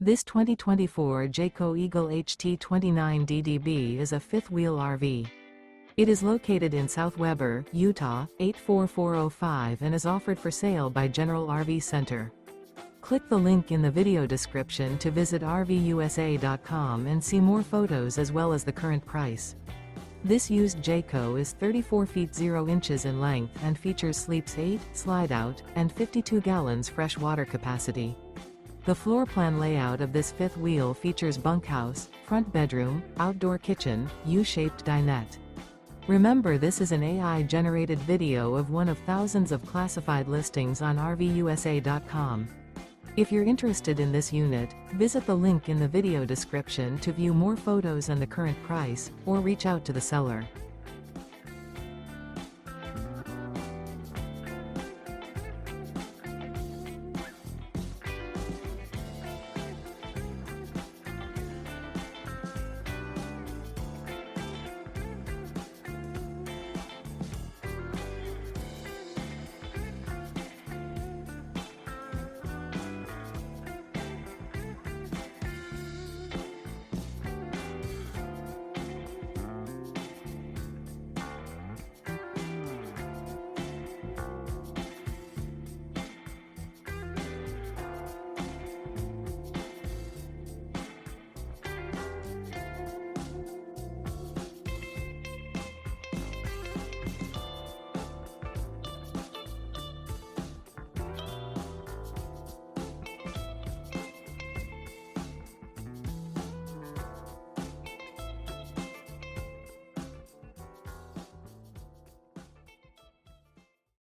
This 2024 Jayco Eagle HT 29DDB is a fifth-wheel RV. It is located in South Weber, Utah, 84405 and is offered for sale by General RV Center. Click the link in the video description to visit RVUSA.com and see more photos as well as the current price. This used Jayco is 34 feet 0 inches in length and features sleeps 8, Slideout, and 52 gallons fresh water capacity. The floor plan layout of this fifth wheel features bunkhouse, front bedroom, outdoor kitchen, U-shaped dinette. Remember, this is an AI-generated video of one of thousands of classified listings on RVUSA.com. If you're interested in this unit, visit the link in the video description to view more photos and the current price, or reach out to the seller.